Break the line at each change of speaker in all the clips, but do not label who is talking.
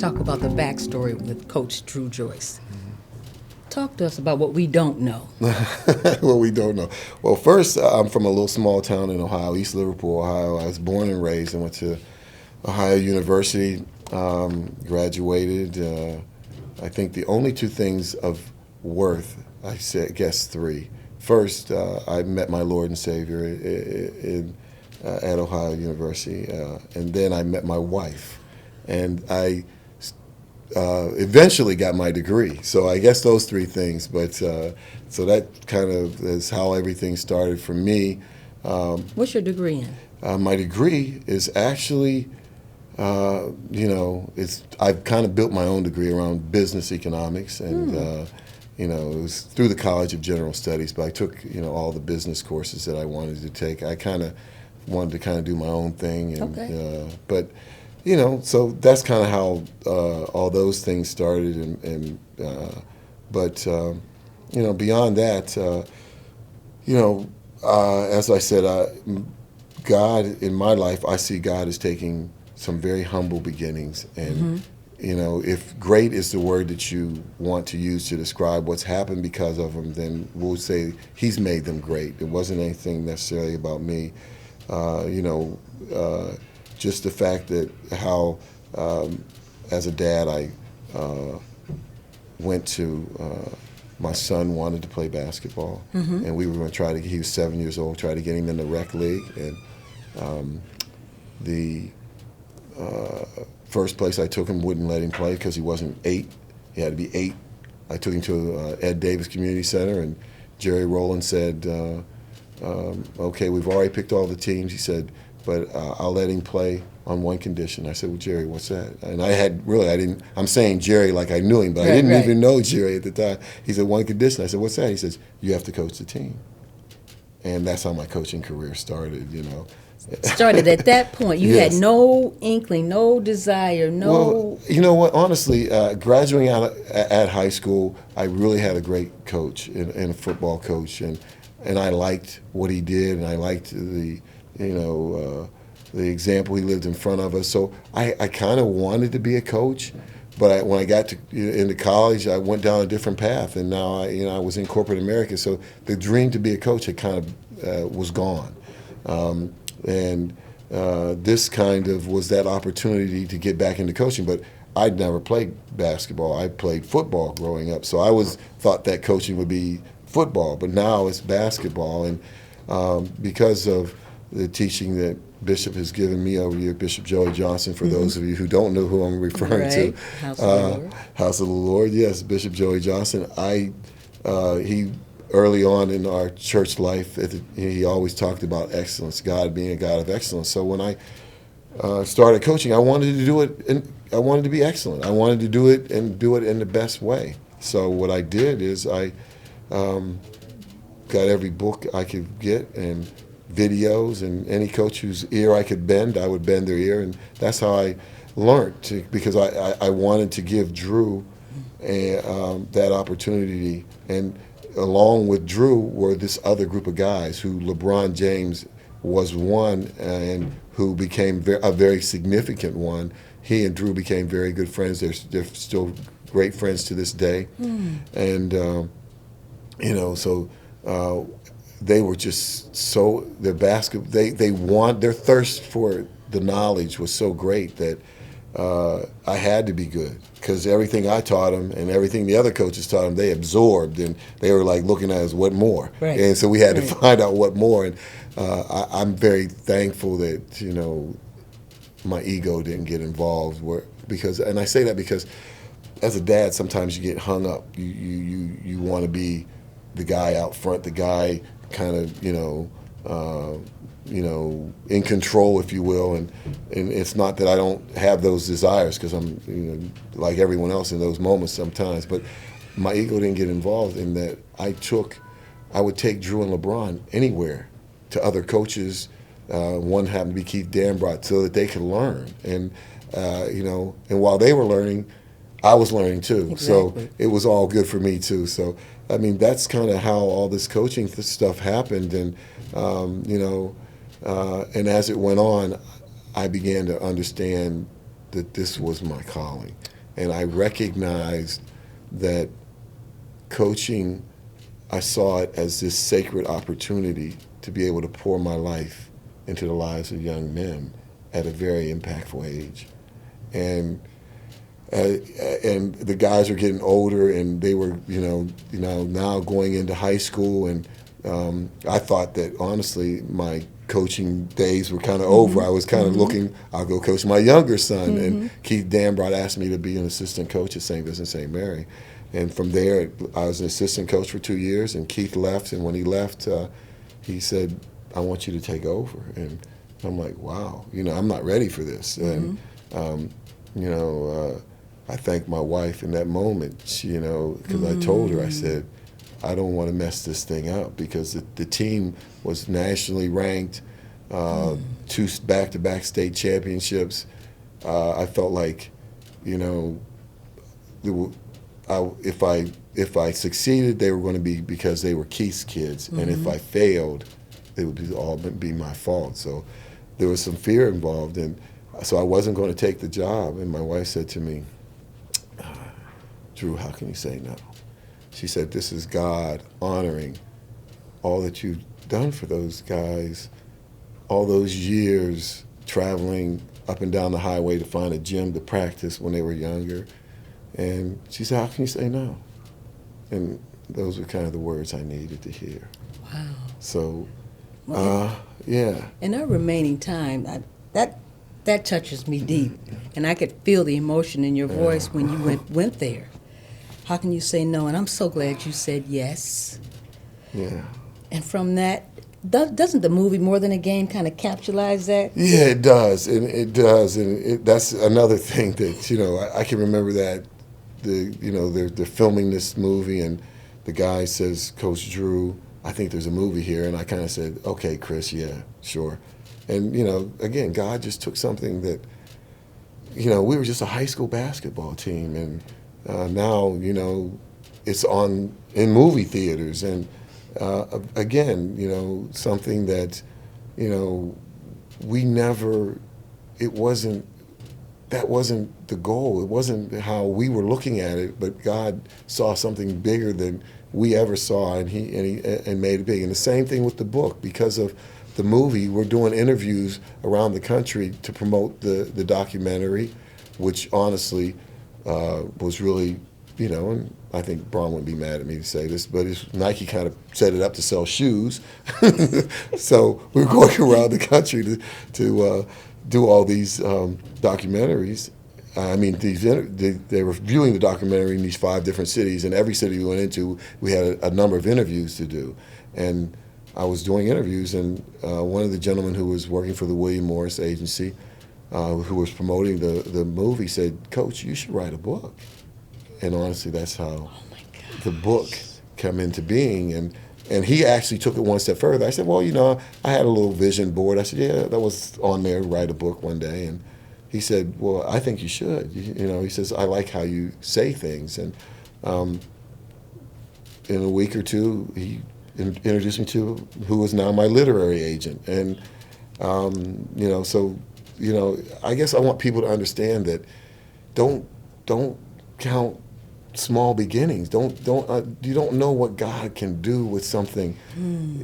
talk about the backstory with Coach Dru Joyce. Talk to us about what we don't know.
What we don't know. Well, first, I'm from a little small town in Ohio, East Liverpool, Ohio. I was born and raised and went to Ohio University, graduated. I think the only two things of worth, guess three. First, I met my Lord and Savior at Ohio University, and then I met my wife, and I eventually got my degree. So I guess those three things. But so that kind of is how everything started for me.
What's your degree in?
My degree is actually, I've kind of built my own degree around business economics, and it was through the College of General Studies. But I took all the business courses that I wanted to take. I kind of wanted to do my own thing, and but. So that's kind of how all those things started, but beyond that, as I said, God in my life, I see God as taking some very humble beginnings, and if great is the word that you want to use to describe what's happened because of him, then we'll say He's made them great. It wasn't anything necessarily about me, just the fact that how, as a dad, I went to, my son wanted to play basketball, and we were going to try to, he was 7 years old, try to get him in the rec league. And the first place I took him wouldn't let him play because he wasn't 8. He had to be 8. I took him to Ed Davis Community Center, and Jerry Rowland said, okay, we've already picked all the teams. He said, but I'll let him play on one condition. I said, well, Jerry, what's that? And I'm saying Jerry like I knew him, but I didn't even know Jerry at the time. He said, one condition. I said, what's that? He says, you have to coach the team. And that's how my coaching career started,
Started at that point. You had no inkling, no desire, no...
Well, you know what? Honestly, graduating out at high school, I really had a great coach and a football coach. And I liked what he did, and I liked the example he lived in front of us. So I kind of wanted to be a coach, but when I got into college, I went down a different path, and now I was in corporate America. So the dream to be a coach had kind of was gone, and this kind of was that opportunity to get back into coaching. But I'd never played basketball. I played football growing up, so I thought that coaching would be football, but now it's basketball, and because of the teaching that Bishop has given me over here, Bishop Joey Johnson, for those of you who don't know who I'm referring to.
House of the Lord.
House of the Lord, yes, Bishop Joey Johnson. He early on in our church life, he always talked about excellence, God being a God of excellence. So when I started coaching, I wanted to do it, and I wanted to be excellent. I wanted to do it and do it in the best way. So what I did is I got every book I could get and videos, and any coach whose ear I could bend, I would bend their ear, and that's how I learned because I wanted to give Dru that opportunity. And along with Dru were this other group of guys who LeBron James was one, and who became a very significant one. He and Dru became very good friends. They're still great friends to this day, and so. They were just so their thirst for the knowledge was so great that I had to be good, because everything I taught them and everything the other coaches taught them, they absorbed, and they were like looking at us, what more?
Right.
And so we had to find out what more. And I'm very thankful that my ego didn't get involved, and I say that because as a dad, sometimes you get hung up. You want to be the guy out front, the guy kind of, in control, if you will, and it's not that I don't have those desires, because I'm, like everyone else in those moments sometimes, but my ego didn't get involved in that. I would take Dru and LeBron anywhere, to other coaches. One happened to be Keith Danbrot, so that they could learn, and and while they were learning, I was learning too.
Exactly.
So it was all good for me too. So I mean, that's kind of how all this coaching stuff happened, and and as it went on, I began to understand that this was my calling. And I recognized that coaching, I saw it as this sacred opportunity to be able to pour my life into the lives of young men at a very impactful age. And the guys were getting older, and they were, now going into high school. And I thought that, honestly, my coaching days were kind of over. I was kind of looking, I'll go coach my younger son. And Keith Dambrot asked me to be an assistant coach at St. Vincent St. Mary. And from there, I was an assistant coach for 2 years, and Keith left. And when he left, he said, I want you to take over. And I'm like, wow, I'm not ready for this. And, I thanked my wife in that moment, because I told her, I said, I don't want to mess this thing up, because the team was nationally ranked, 2 back-to-back state championships. I felt like, if I succeeded, they were going to be because they were Keith's kids, and if I failed, it would all be my fault. So there was some fear involved, and so I wasn't going to take the job. And my wife said to me, Dru, how can you say no? She said, this is God honoring all that you've done for those guys, all those years traveling up and down the highway to find a gym to practice when they were younger. And she said, how can you say no? And those were kind of the words I needed to hear.
Wow.
So,
yeah. In our remaining time, that touches me deep. And I could feel the emotion in your voice when you went there. How can you say no? And I'm so glad you said yes.
Yeah.
And from that, doesn't the movie More Than a Game kind of capitalize that?
Yeah, it does. And it does. And that's another thing that, I can remember that, they're filming this movie, and the guy says, Coach Dru, I think there's a movie here. And I kind of said, okay, Chris, yeah, sure. And, again, God just took something that, we were just a high school basketball team, and now, it's in movie theaters. And again, something that, that wasn't the goal. It wasn't how we were looking at it, but God saw something bigger than we ever saw, and he made it big. And the same thing with the book. Because of the movie, we're doing interviews around the country to promote the documentary, which honestly was really, and I think Braun wouldn't be mad at me to say this, but Nike kind of set it up to sell shoes. So we were going around the country to do all these documentaries. I mean, they were viewing the documentary in these 5 different cities, and every city we went into, we had a number of interviews to do. And I was doing interviews, and one of the gentlemen who was working for the William Morris Agency, who was promoting the movie, said, Coach, you should write a book. And honestly, that's how the book came into being. And he actually took it one step further. I said, well, I had a little vision board. I said, yeah, that was on there, write a book one day. And he said, well, I think you should. He says, I like how you say things. And in a week or two, he introduced me to who is now my literary agent. And, I guess I want people to understand that don't count small beginnings. You don't know what God can do with something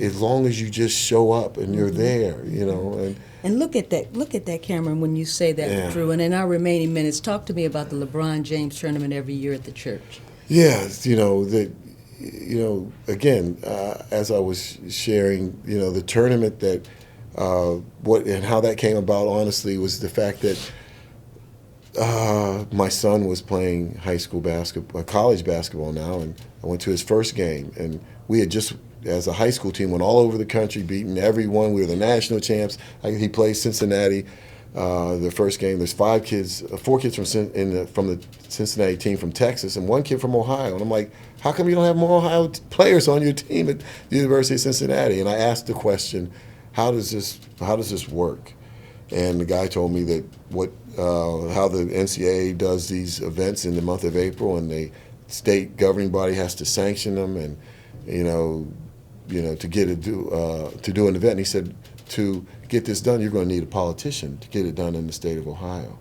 as long as you just show up and you're there, And
look at that, Cameron, when you say that, Dru. And in our remaining minutes, talk to me about the LeBron James tournament every year at the church.
Yeah, again, as I was sharing, the tournament that and how that came about, honestly, was the fact that my son was playing high school basketball, college basketball now, and I went to his first game. And we had just, as a high school team, went all over the country, beating everyone. We were the national champs. He played Cincinnati. The first game, there's 4 kids from the Cincinnati team from Texas, and 1 kid from Ohio. And I'm like, how come you don't have more Ohio players on your team at the University of Cincinnati? And I asked the question, how does this work? And the guy told me that how the NCAA does these events in the month of April, and the state governing body has to sanction them, and to do an event. And he said, to get this done, you're going to need a politician to get it done in the state of Ohio.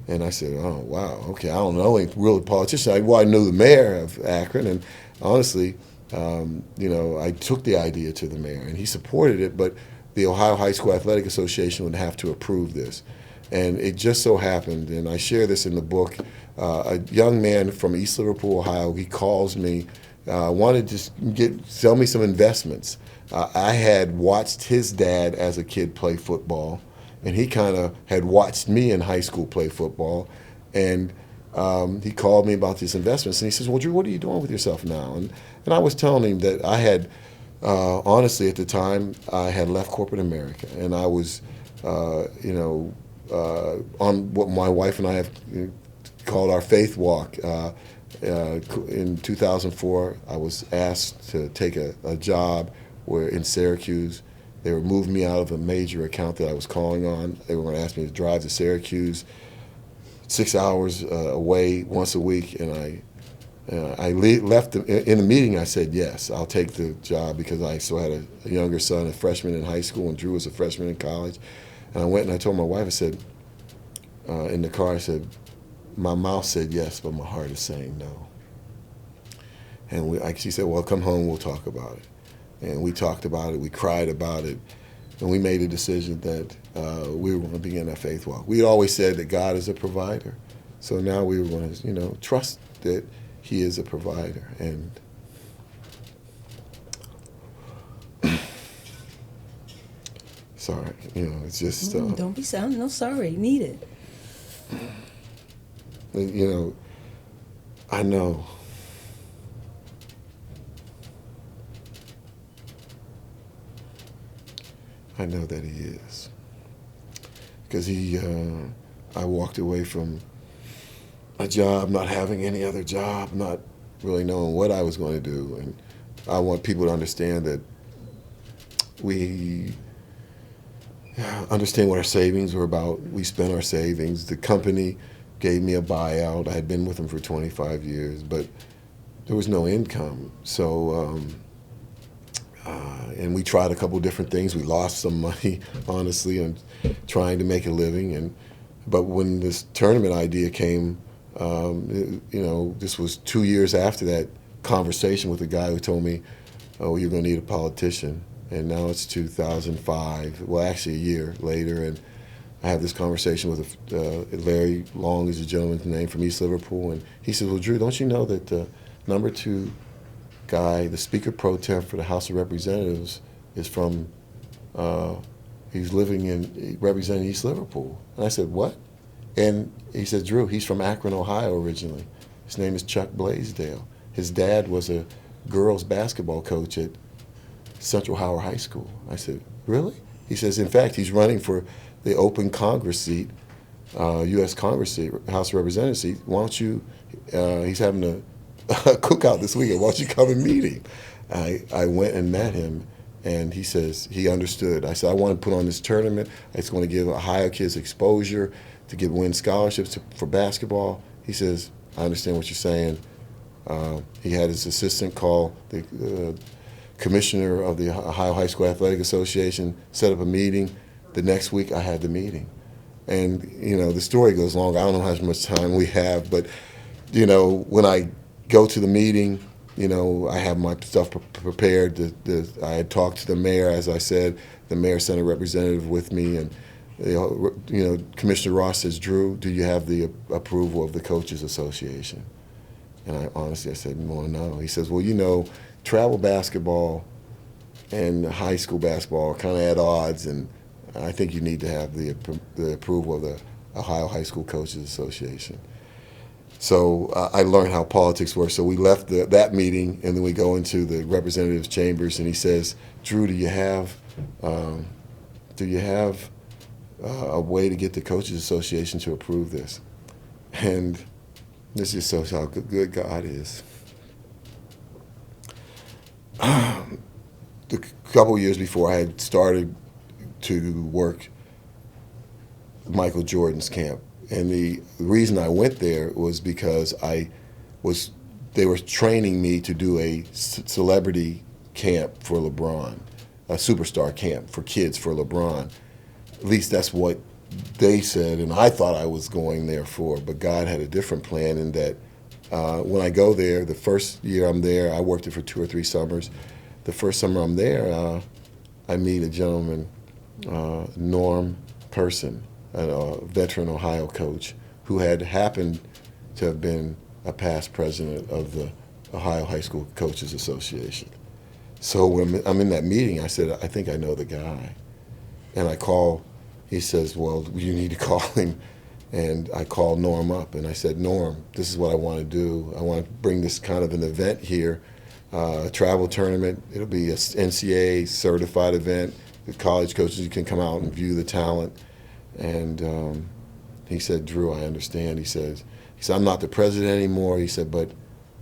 And I said, oh, wow, okay, I don't know any real politician. I knew the mayor of Akron, and honestly, I took the idea to the mayor, and he supported it, but the Ohio High School Athletic Association would have to approve this. And it just so happened, and I share this in the book, a young man from East Liverpool, Ohio, he calls me, wanted to sell me some investments. I had watched his dad as a kid play football, and he kind of had watched me in high school play football. And he called me about these investments, and he says, well, Dru, what are you doing with yourself now? And I was telling him that I had, honestly, at the time, I had left corporate America, and I was, on what my wife and I have called our faith walk. In 2004, I was asked to take a job where in Syracuse. They were moving me out of a major account that I was calling on. They were going to ask me to drive to Syracuse, 6 hours away once a week, and I left in the meeting. I said yes, I'll take the job because I still had a younger son, a freshman in high school, and Dru was a freshman in college. And I went and I told my wife. I said in the car, I said, my mouth said yes, but my heart is saying no. And she said, well, come home, we'll talk about it. And we talked about it, we cried about it, and we made a decision that we were going to begin our faith walk. We always said that God is a provider. So now we were going to, trust that he is a provider. And sorry, it's just...
don't be sounding no sorry, you need it.
I know. I know that he is. Because I walked away from a job, not having any other job, not really knowing what I was going to do. And I want people to understand that we understand what our savings were about. We spent our savings. The company gave me a buyout. I had been with them for 25 years, but there was no income. So, and we tried a couple different things. We lost some money, honestly, on trying to make a living. But when this tournament idea came, this was 2 years after that conversation with the guy who told me, oh, you're going to need a politician. And now it's 2005, well, actually a year later, and I have this conversation with Larry Long is the gentleman's name from East Liverpool, and he says, well, Dru, don't you know that the number 2 guy, the Speaker Pro Tem for the House of Representatives, is from, he's representing East Liverpool. And I said, what? And he said, Dru, he's from Akron, Ohio originally. His name is Chuck Blaisdell. His dad was a girls basketball coach at Central Howard High School. I said, really? He says, in fact, he's running for the open Congress seat, U.S. Congress seat, House of Representatives seat. Why don't you, he's having a cookout this weekend, why don't you come and meet him? I went and met him, and he says he understood. I said, I want to put on this tournament. It's going to give Ohio kids exposure to win scholarships for basketball. He says, I understand what you're saying. He had his assistant call the commissioner of the Ohio High School Athletic Association, set up a meeting. The next week I had the meeting. And, the story goes long. I don't know how much time we have, but, when I go to the meeting, I have my stuff prepared. I had talked to the mayor, as I said. The mayor sent a representative with me, and Commissioner Ross says, Dru, do you have the approval of the Coaches Association? And I said, well, no. He says, well, travel basketball and high school basketball are kind of at odds, and I think you need to have the approval of the Ohio High School Coaches Association. So I learned how politics works. So we left that meeting, and then we go into the representatives' chambers, and he says, Dru, do you have a way to get the Coaches Association to approve this? And this just shows how good God is. A couple years before, I had started to work Michael Jordan's camp. And the reason I went there was because they were training me to do a celebrity camp for LeBron, a superstar camp for kids for LeBron. At least that's what they said, and I thought I was going there for, but God had a different plan in that when I go there, the first year I'm there, I worked it for 2 or 3 summers. The first summer I'm there, I meet a gentleman, Norm Person, a veteran Ohio coach, who had happened to have been a past president of the Ohio High School Coaches Association. So when I'm in that meeting, I said, I think I know the guy. And I call, he says, well, you need to call him. And I called Norm up, and I said, Norm, this is what I want to do. I want to bring this kind of an event here, a travel tournament. It'll be a NCAA certified event. The college coaches can come out and view the talent. And he said, Dru, I understand. He said, I'm not the president anymore. He said, but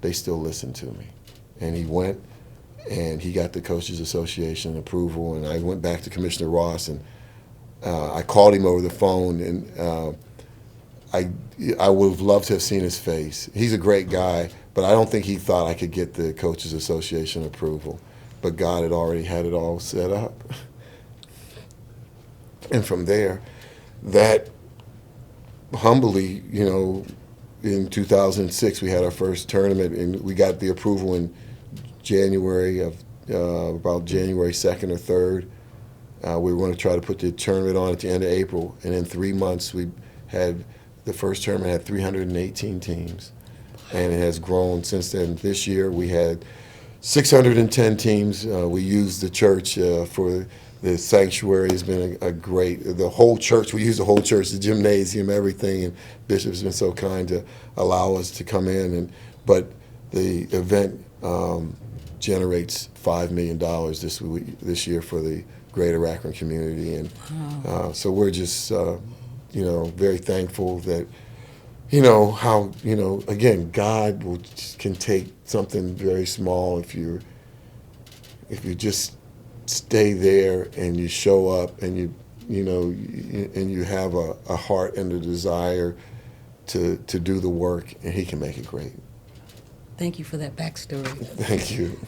they still listen to me. And he went, and he got the Coaches Association approval, and I went back to Commissioner Ross, and I called him over the phone, and I would have loved to have seen his face. He's a great guy, but I don't think he thought I could get the Coaches Association approval. But God had already had it all set up. And from there, that humbly, in 2006, we had our first tournament, and we got the approval in January of about January 2nd or 3rd. We were going to try to put the tournament on at the end of April, and in 3 months, we had the first tournament had 318 teams, and it has grown since then. This year, we had 610 teams. We used the church for the sanctuary. Has been the whole church. We use the whole church, the gymnasium, everything, and Bishop's been so kind to allow us to come in. But the event generates $5 million this year for the greater Akron community, and so we're just very thankful that how again God can take something very small if you just stay there and you show up and you have a heart and a desire to do the work, and He can make it great.
Thank you for that backstory.
Thank you.